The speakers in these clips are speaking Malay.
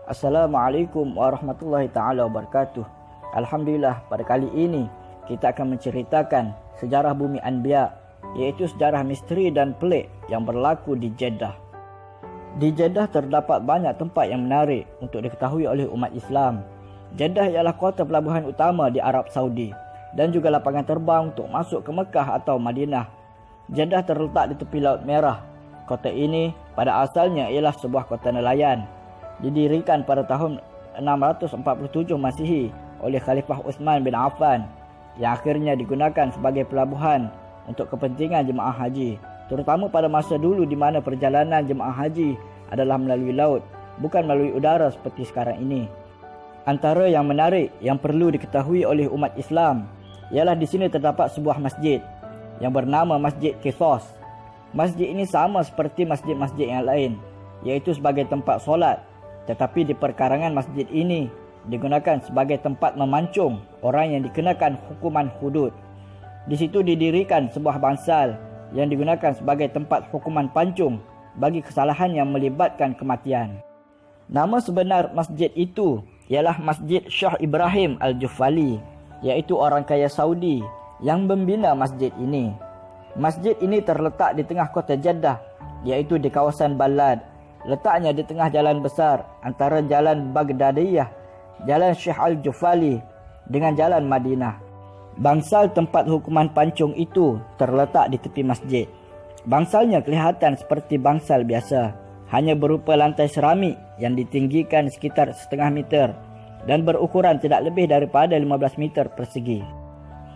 Assalamualaikum warahmatullahi ta'ala wabarakatuh. Alhamdulillah, pada kali ini kita akan menceritakan sejarah bumi Anbiya, iaitu sejarah misteri dan pelik yang berlaku di Jeddah. Di Jeddah terdapat banyak tempat yang menarik untuk diketahui oleh umat Islam. Jeddah ialah kota pelabuhan utama di Arab Saudi dan juga lapangan terbang untuk masuk ke Mekah atau Madinah. Jeddah terletak di tepi Laut Merah. Kota ini pada asalnya ialah sebuah kota nelayan. Didirikan pada tahun 647 Masihi oleh Khalifah Uthman bin Affan, yang akhirnya digunakan sebagai pelabuhan untuk kepentingan jemaah haji, terutama pada masa dulu di mana perjalanan jemaah haji adalah melalui laut, bukan melalui udara seperti sekarang ini. Antara yang menarik yang perlu diketahui oleh umat Islam ialah di sini terdapat sebuah masjid yang bernama Masjid Qithas. Masjid ini sama seperti masjid-masjid yang lain, iaitu sebagai tempat solat, tetapi di perkarangan masjid ini digunakan sebagai tempat memancung orang yang dikenakan hukuman hudud. Di situ didirikan sebuah bangsal yang digunakan sebagai tempat hukuman pancung bagi kesalahan yang melibatkan kematian. Nama sebenar masjid itu ialah Masjid Shah Ibrahim Al-Jufali, iaitu orang kaya Saudi yang membina masjid ini. Masjid ini terletak di tengah kota Jeddah, iaitu di kawasan Balad. Letaknya di tengah jalan besar antara Jalan Baghdadiyah, Jalan Syekh Al-Jufali dengan Jalan Madinah. Bangsal tempat hukuman pancung itu terletak di tepi masjid. Bangsalnya kelihatan seperti bangsal biasa, hanya berupa lantai seramik yang ditinggikan sekitar setengah meter dan berukuran tidak lebih daripada 15 meter persegi.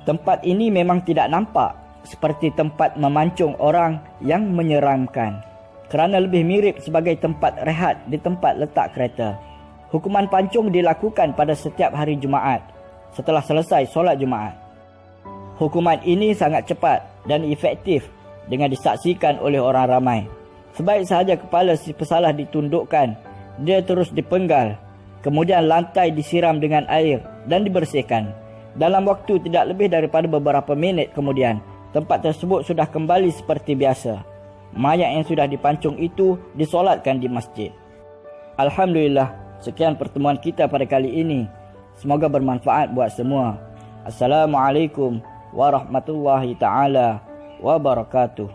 Tempat ini memang tidak nampak seperti tempat memancung orang yang menyeramkan, kerana lebih mirip sebagai tempat rehat di tempat letak kereta. Hukuman pancung dilakukan pada setiap hari Jumaat setelah selesai solat Jumaat. Hukuman ini sangat cepat dan efektif dengan disaksikan oleh orang ramai. Sebaik sahaja kepala si pesalah ditundukkan, dia terus dipenggal, kemudian lantai disiram dengan air dan dibersihkan. Dalam waktu tidak lebih daripada beberapa minit kemudian, tempat tersebut sudah kembali seperti biasa. Mayat yang sudah dipancung itu disolatkan di masjid. Alhamdulillah, sekian pertemuan kita pada kali ini. Semoga bermanfaat buat semua. Assalamualaikum warahmatullahi ta'ala wabarakatuh.